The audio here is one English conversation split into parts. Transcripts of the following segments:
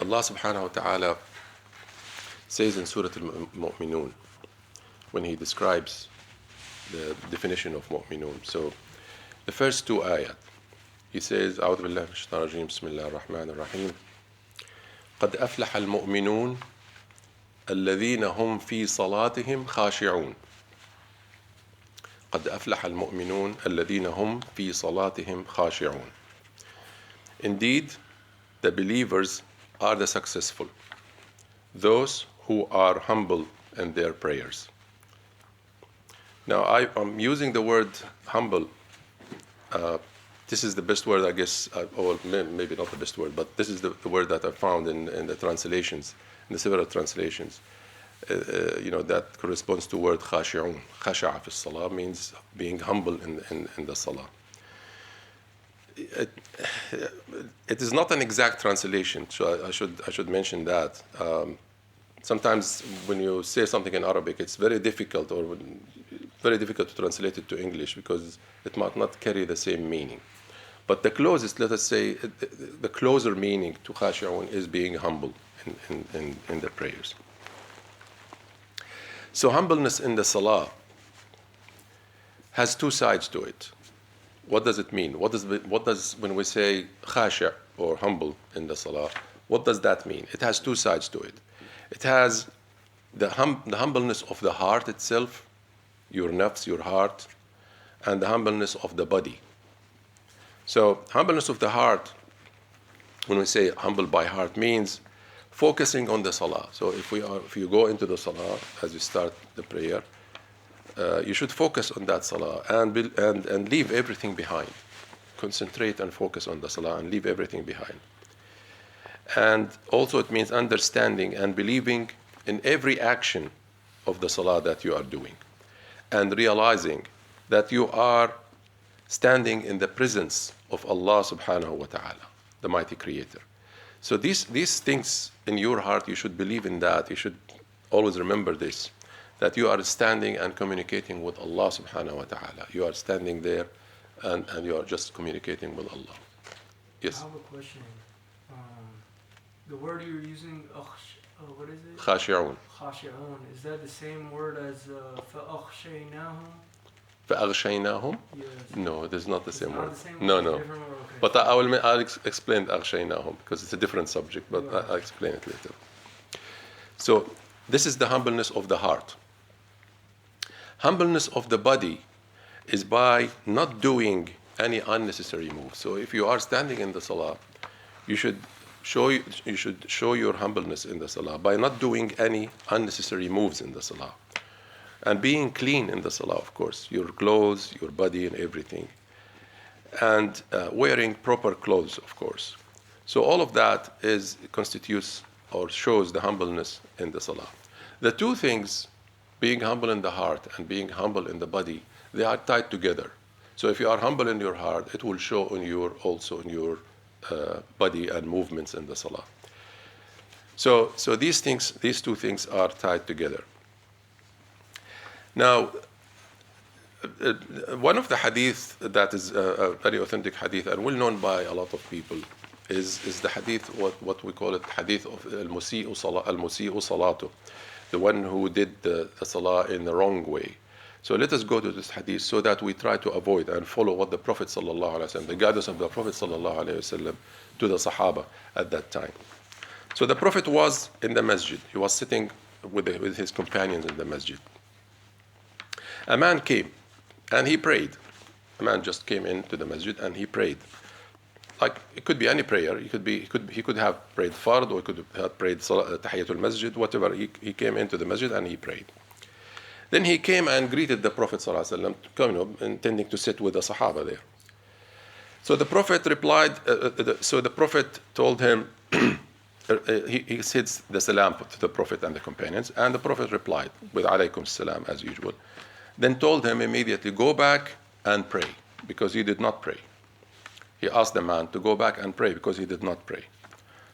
Allah subhanahu wa ta'ala says in Surah Al-Mu'minun, when He describes the definition of mu'minun. So the first two ayat, He says, أعوذ بالله من الشيطان الرجيم بسم الله الرحمن الرحيم قد أفلح المؤمنون الذين هم في صلاتهم خاشعون قد أفلح المؤمنون الذين هم في صلاتهم خاشعون. Indeed, the believers are the successful, those who are humble in their prayers. Now, I'm using the word humble. This is the best word, I guess, or maybe not the best word, but this is the word that I found in the translations, in the several translations. That corresponds to the word khashi'un. Khasha'a fi salah means being humble in the salah. It is not an exact translation, so I should mention that. Sometimes when you say something in Arabic, it's very difficult to translate it to English because it might not carry the same meaning. But the closest, let us say, the closer meaning to khashi'un is being humble in the prayers. So humbleness in the salah has two sides to it. What does it mean? What does when we say khashi' or humble in the salah, what does that mean? It has two sides to it. It has the humbleness of the heart itself, your nafs, your heart, and the humbleness of the body. So humbleness of the heart, when we say humble by heart, means focusing on the salah. So if you go into the salah as you start the prayer, you should focus on that salah and leave everything behind. Concentrate and focus on the salah and leave everything behind. And also it means understanding and believing in every action of the salah that you are doing, and realizing that you are standing in the presence of Allah subhanahu wa ta'ala, the mighty creator. So these things in your heart, you should believe in that. You should always remember this, that you are standing and communicating with Allah subhanahu wa ta'ala. You are standing there and you are just communicating with Allah. Yes? I have a question. The word you're using, what is it? Khashi'un. Khashi'un. Is that the same word as فَأَخْشَيْنَاهُمْ? فَأَغْشَيْنَاهُمْ? Yes. No, it is not the same word. Not the same No, word? no. Different word? Okay. But I'll explain أغشيناهم because it's a different subject, but I'll explain it later. So this is the humbleness of the heart. Humbleness of the body is by not doing any unnecessary moves. So if you are standing in the salah, you should show your humbleness in the salah by not doing any unnecessary moves in the salah. And being clean in the salah, of course, your clothes, your body and everything. And wearing proper clothes, of course. So all of that constitutes or shows the humbleness in the salah. The two things, being humble in the heart and being humble in the body, they are tied together. So if you are humble in your heart, it will show also in your body and movements in the salah. So these two things are tied together. Now, one of the hadith that is a very authentic hadith and well known by a lot of people is the hadith, what we call it, hadith of al-musi'u salatu, the one who did the salah in the wrong way. So let us go to this hadith so that we try to avoid and follow what the Prophet sallallahu alaihi wasallam, the guidance of the Prophet sallallahu alaihi wasallam to the Sahaba at that time. So the Prophet was in the masjid. He was sitting with his companions in the masjid. A man came and he prayed. A man just came into the masjid and he prayed. Like it could be any prayer. He could have prayed fard or he could have prayed tahiyatul masjid, whatever. He came into the masjid and he prayed. Then he came and greeted the Prophet sallallahu alaihi wasallam, intending to sit with the Sahaba there. So the Prophet replied. So the Prophet told him. He said the salam to the Prophet and the companions, and the Prophet replied with alaykum salam as usual. Then told him immediately, go back and pray, because he did not pray. He asked the man to go back and pray because he did not pray.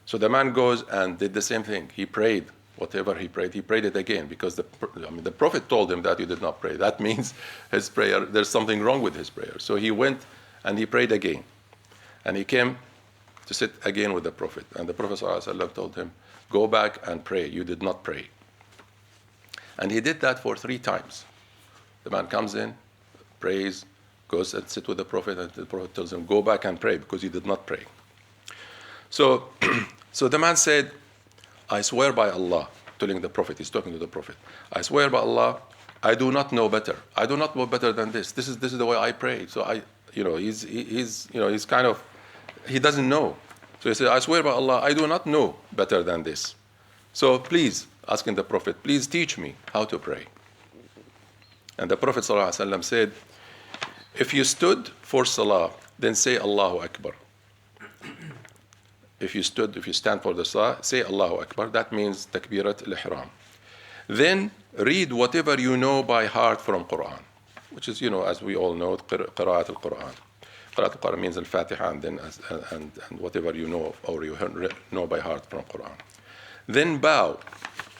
So the man goes and did the same thing. He prayed whatever he prayed it again, because the Prophet told him that he did not pray. That means his prayer, there's something wrong with his prayer. So he went and he prayed again. And he came to sit again with the Prophet. And the Prophet ﷺ told him, go back and pray. You did not pray. And he did that for 3 times. The man comes in, prays, goes and sit with the Prophet, and the Prophet tells him, go back and pray because you did not pray. So, so the man said, I swear by Allah, telling the Prophet, he's talking to the Prophet, I swear by Allah, I do not know better. I do not know better than this. This is the way I pray. So he's kind of, he doesn't know. So he said, I swear by Allah, I do not know better than this. So please, asking the Prophet, please teach me how to pray. And the Prophet ﷺ said, if you stood for Salah, then say Allahu Akbar. If you stand for the Salah, say Allahu Akbar. That means Takbirat al-Ihram. Then read whatever you know by heart from Qur'an, which is, as we all know, Qira'at al-Qur'an. Qira'at al-Qur'an means al-Fatiha, and then and whatever you know or you know by heart from Qur'an. Then bow,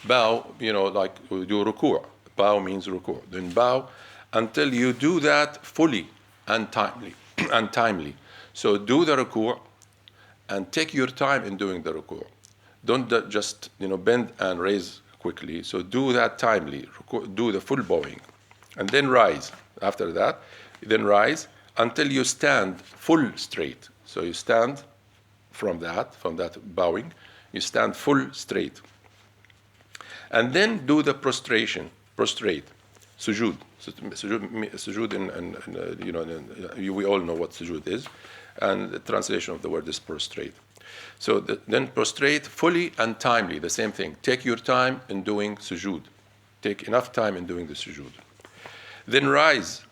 like we do ruku'. Bow means ruku'. Then bow until you do that fully and timely. So do the ruku' and take your time in doing the ruku'. Don't just bend and raise quickly. So do that timely. Do the full bowing, and then rise. After that, then rise until you stand full straight. So you stand from that bowing, you stand full straight, and then do the prostrate, sujood. Sujood, we all know what sujood is, and the translation of the word is prostrate. So then prostrate fully and timely, the same thing. Take your time in doing sujood. Take enough time in doing the sujood. Then rise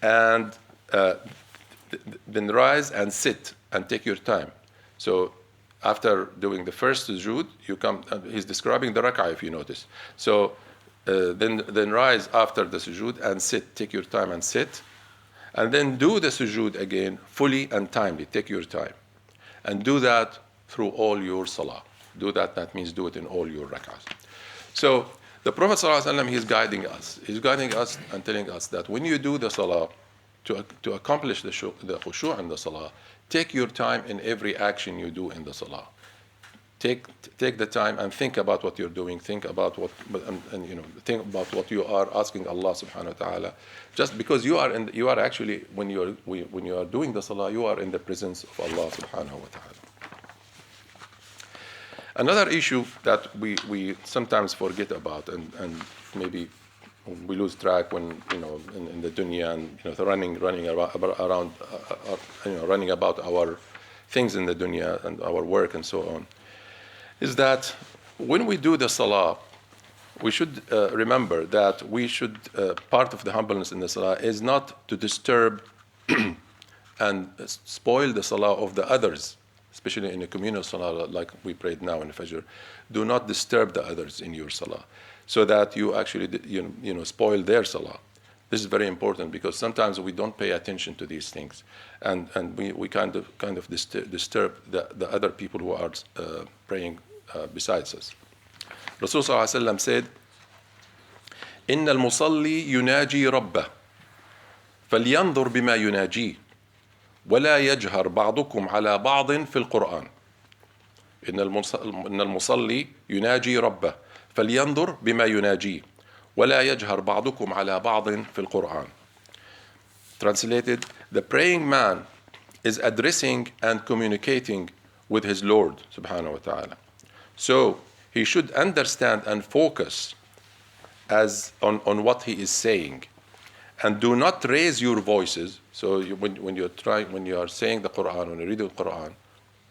and sit and take your time. So after doing the first sujood, you come. He's describing the rak'ah, if you notice. So then rise after the sujood and sit. Take your time and sit, and then do the sujood again fully and timely. Take your time, and do that through all your salah. Do that. That means do it in all your rak'ahs. So the Prophet ﷺ, he's guiding us. He's guiding us and telling us that when you do the salah, to accomplish the khushu' in the salah, take your time in every action you do in the salah. Take the time and think about what you're doing. Think about what you are asking Allah subhanahu wa ta'ala. Just because you are actually, when you are doing the salah, you are in the presence of Allah subhanahu wa ta'ala. Another issue that we sometimes forget about, and maybe we lose track when in the dunya and running around running about our things in the dunya and our work and so on, is that when we do the salah, we should remember that part of the humbleness in the salah is not to disturb and spoil the salah of the others, especially in a communal salah like we prayed now in the Fajr. Do not disturb the others in your salah, so that you actually spoil their salah. This is very important because sometimes we don't pay attention to these things, and we kind of disturb the other people who are praying besides us. Rasul sallallahu alaihi wasallam said, "Inna al-musalli yunaji rabbah, falyanzur bima yunaji, ولا يجهر بعضكم على بعض في القرآن. إن المصلي يناجي ربه فلينظر بما يناجي ولا يجهر بعضكم على بعض في القرآن." Translated, the praying man is addressing and communicating with his Lord subhanahu wa ta'ala. So he should understand and focus on what he is saying, and do not raise your voices. So when you are saying the Qur'an, when you read the Qur'an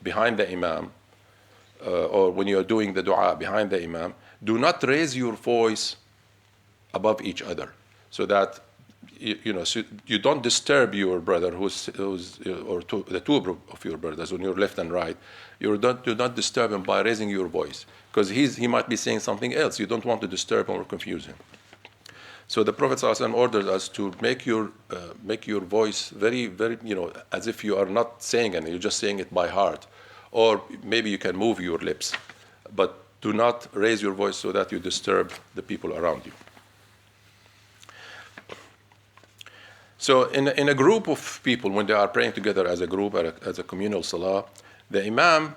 behind the Imam, or when you are doing the dua behind the Imam, do not raise your voice above each other, so that you don't disturb your brother the two of your brothers on your left and right. Do not disturb him by raising your voice, because he might be saying something else. You don't want to disturb him or confuse him. So the Prophet ﷺ orders us to make your voice very, very, as if you are not saying anything, you're just saying it by heart. Or maybe you can move your lips, but do not raise your voice so that you disturb the people around you. So in a group of people, when they are praying together as a group, as a communal salah, The Imam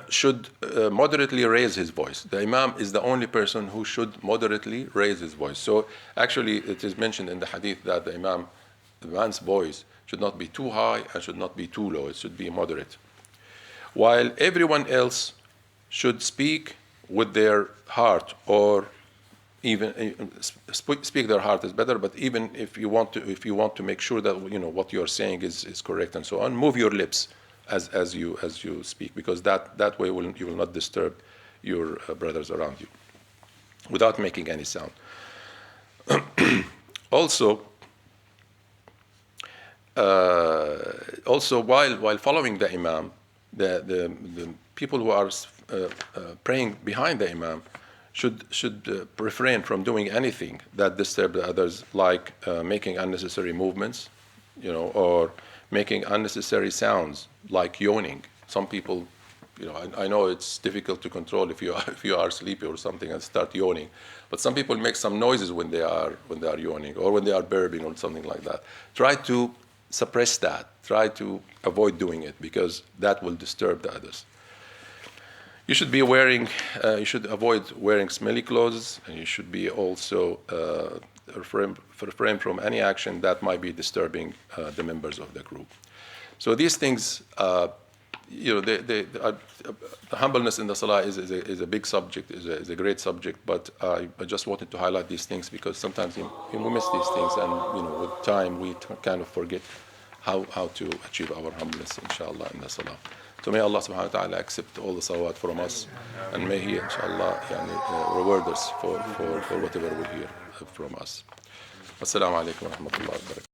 should moderately raise his voice. The Imam is the only person who should moderately raise his voice. So actually it is mentioned in the hadith that the man's voice should not be too high and should not be too low. It should be moderate. While everyone else should speak with their heart, or even speak their heart is better, but even if you want to make sure that what you're saying is correct and so on, move your lips as you speak, because that way you will not disturb your brothers around you without making any sound. Also while following the Imam, the people who are praying behind the Imam should refrain from doing anything that disturbs the others, like making unnecessary movements, or making unnecessary sounds, like yawning. Some people, I know it's difficult to control if you are sleepy or something and start yawning, but some people make some noises when they are yawning, or when they are burping or something like that. Try to suppress that. Try to avoid doing it, because that will disturb the others. You should avoid wearing smelly clothes, and you should be also refrain from any action that might be disturbing the members of the group. So these things, the humbleness in the Salah is a big subject, is a great subject, but I just wanted to highlight these things because sometimes we miss these things, and with time we kind of forget how to achieve our humbleness, inshallah, in the Salah. So may Allah subhanahu wa ta'ala accept all the salawat from us, and may He, inshallah, reward us for whatever we hear from us. Assalamu alaikum wa rahmatullahi wa barakatuh.